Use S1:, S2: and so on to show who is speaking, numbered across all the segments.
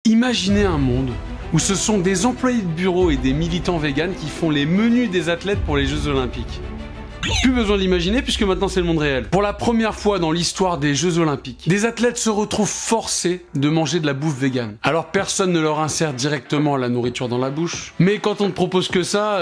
S1: Imaginez un monde où ce sont des employés de bureau et des militants véganes qui font les menus des athlètes pour les Jeux Olympiques. Plus besoin de l'imaginer puisque maintenant c'est le monde réel. Pour la première fois dans l'histoire des Jeux Olympiques, des athlètes se retrouvent forcés de manger de la bouffe végane. Alors personne ne leur insère directement la nourriture dans la bouche, mais quand on ne propose que ça,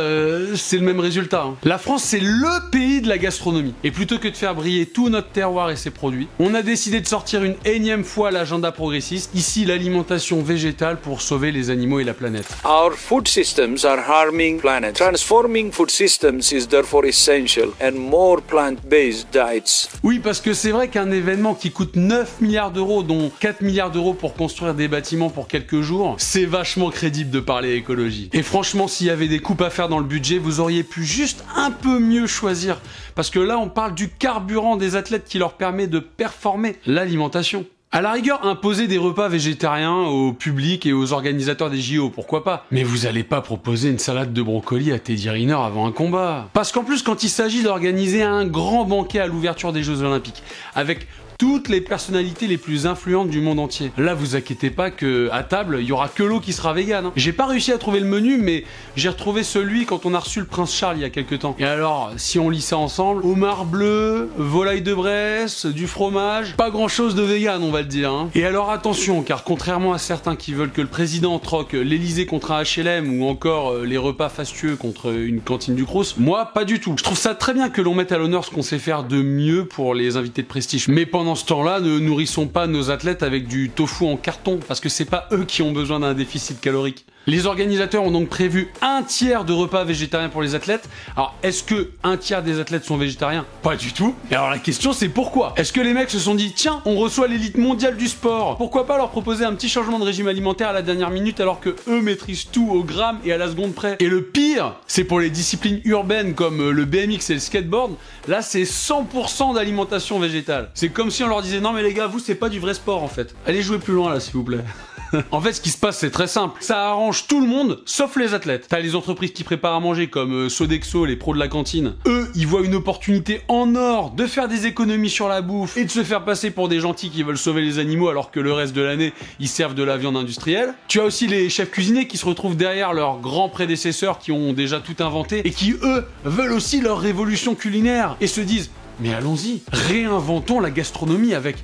S1: c'est le même résultat. La France, c'est le pays de la gastronomie. Et plutôt que de faire briller tout notre terroir et ses produits, on a décidé de sortir une énième fois l'agenda progressiste, ici l'alimentation végétale pour sauver les animaux et la planète.
S2: Our food systems are harming planet. Transforming food systems is therefore essential. And more plant-based diets.
S1: Oui, parce que c'est vrai qu'un événement qui coûte 9 milliards d'euros, dont 4 milliards d'euros pour construire des bâtiments pour quelques jours, c'est vachement crédible de parler écologie. Et franchement, s'il y avait des coupes à faire dans le budget, vous auriez pu juste un peu mieux choisir. Parce que là, on parle du carburant des athlètes qui leur permet de performer, l'alimentation. À la rigueur, imposer des repas végétariens au public et aux organisateurs des JO, pourquoi pas. Mais vous allez pas proposer une salade de brocoli à Teddy Riner avant un combat. Parce qu'en plus, quand il s'agit d'organiser un grand banquet à l'ouverture des Jeux Olympiques, avec toutes les personnalités les plus influentes du monde entier. Là, vous inquiétez pas que à table, il y aura que l'eau qui sera végane. J'ai pas réussi à trouver le menu, mais j'ai retrouvé celui quand on a reçu le prince Charles il y a quelques temps. Et alors, si on lit ça ensemble, homard bleu, volaille de Bresse, du fromage, pas grand chose de végane, on va le dire. Et alors attention, car contrairement à certains qui veulent que le président troque l'Elysée contre un HLM ou encore les repas fastueux contre une cantine du Crous, moi, pas du tout. Je trouve ça très bien que l'on mette à l'honneur ce qu'on sait faire de mieux pour les invités de prestige. Mais pendant ce temps-là, ne nourrissons pas nos athlètes avec du tofu en carton, parce que c'est pas eux qui ont besoin d'un déficit calorique. Les organisateurs ont donc prévu un tiers de repas végétariens pour les athlètes. Alors, est-ce que un tiers des athlètes sont végétariens? Pas du tout. Et alors la question c'est pourquoi? Est-ce que les mecs se sont dit, tiens, on reçoit l'élite mondiale du sport, pourquoi pas leur proposer un petit changement de régime alimentaire à la dernière minute alors que eux maîtrisent tout au gramme et à la seconde près? Et le pire, c'est pour les disciplines urbaines comme le BMX et le skateboard, là c'est 100% d'alimentation végétale. C'est comme si on leur disait, non mais les gars, vous c'est pas du vrai sport en fait. Allez jouer plus loin là s'il vous plaît. En fait, ce qui se passe, c'est très simple. Ça arrange tout le monde, sauf les athlètes. T'as les entreprises qui préparent à manger, comme Sodexo, les pros de la cantine. Eux, ils voient une opportunité en or de faire des économies sur la bouffe et de se faire passer pour des gentils qui veulent sauver les animaux alors que le reste de l'année, ils servent de la viande industrielle. Tu as aussi les chefs cuisiniers qui se retrouvent derrière leurs grands prédécesseurs qui ont déjà tout inventé et qui, eux, veulent aussi leur révolution culinaire et se disent « Mais allons-y, réinventons la gastronomie avec... »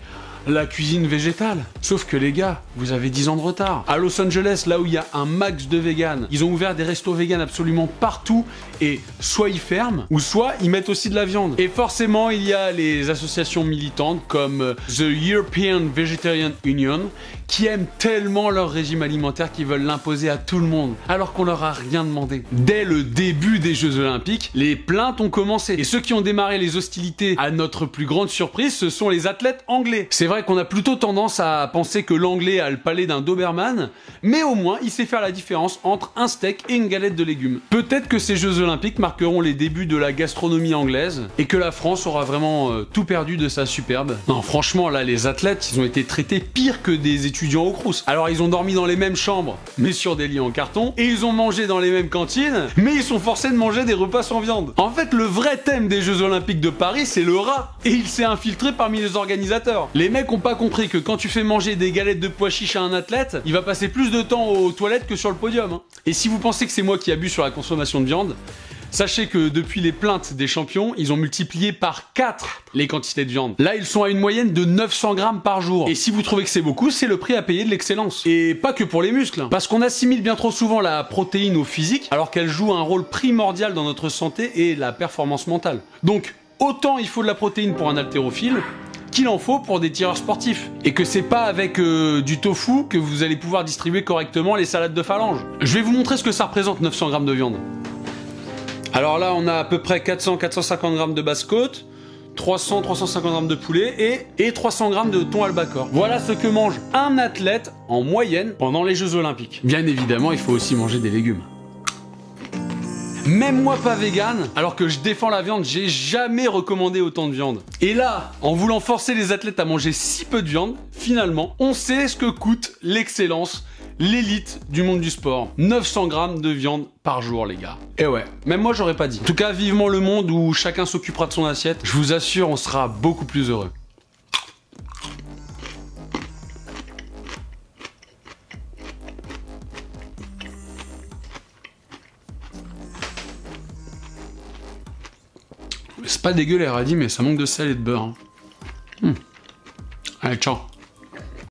S1: la cuisine végétale. Sauf que les gars, vous avez 10 ans de retard. À Los Angeles, là où il y a un max de véganes, ils ont ouvert des restos véganes absolument partout et soit ils ferment, ou soit ils mettent aussi de la viande. Et forcément, il y a les associations militantes comme The European Vegetarian Union qui aiment tellement leur régime alimentaire qu'ils veulent l'imposer à tout le monde, alors qu'on leur a rien demandé. Dès le début des Jeux Olympiques, les plaintes ont commencé. Et ceux qui ont démarré les hostilités, à notre plus grande surprise, ce sont les athlètes anglais. C'est vrai qu'on a plutôt tendance à penser que l'anglais a le palais d'un Doberman, mais au moins il sait faire la différence entre un steak et une galette de légumes. Peut-être que ces Jeux Olympiques marqueront les débuts de la gastronomie anglaise, et que la France aura vraiment tout perdu de sa superbe. Non, franchement, là, les athlètes, ils ont été traités pire que des étudiants au Crous. Alors ils ont dormi dans les mêmes chambres, mais sur des lits en carton, et ils ont mangé dans les mêmes cantines, mais ils sont forcés de manger des repas sans viande. En fait, le vrai thème des Jeux Olympiques de Paris, c'est le rat, et il s'est infiltré parmi les organisateurs. Les mecs ont pas compris que quand tu fais manger des galettes de pois chiches à un athlète, il va passer plus de temps aux toilettes que sur le podium. Et si vous pensez que c'est moi qui abuse sur la consommation de viande, sachez que depuis les plaintes des champions, ils ont multiplié par 4 les quantités de viande. Là, ils sont à une moyenne de 900 grammes par jour. Et si vous trouvez que c'est beaucoup, c'est le prix à payer de l'excellence. Et pas que pour les muscles, parce qu'on assimile bien trop souvent la protéine au physique, alors qu'elle joue un rôle primordial dans notre santé et la performance mentale. Donc, autant il faut de la protéine pour un haltérophile, qu'il en faut pour des tireurs sportifs. Et que c'est pas avec du tofu que vous allez pouvoir distribuer correctement les salades de phalange. Je vais vous montrer ce que ça représente 900 grammes de viande. Alors là, on a à peu près 400-450 grammes de basse-côte, 300-350 grammes de poulet et 300 grammes de thon albacore. Voilà ce que mange un athlète en moyenne pendant les Jeux Olympiques. Bien évidemment, il faut aussi manger des légumes. Même moi pas vegan, alors que je défends la viande, j'ai jamais recommandé autant de viande. Et là, en voulant forcer les athlètes à manger si peu de viande, finalement, on sait ce que coûte l'excellence, l'élite du monde du sport. 900 grammes de viande par jour, les gars. Et ouais, même moi j'aurais pas dit. En tout cas, vivement le monde où chacun s'occupera de son assiette. Je vous assure, on sera beaucoup plus heureux. C'est pas dégueu les radis, mais ça manque de sel et de beurre. Hein. Allez, ciao.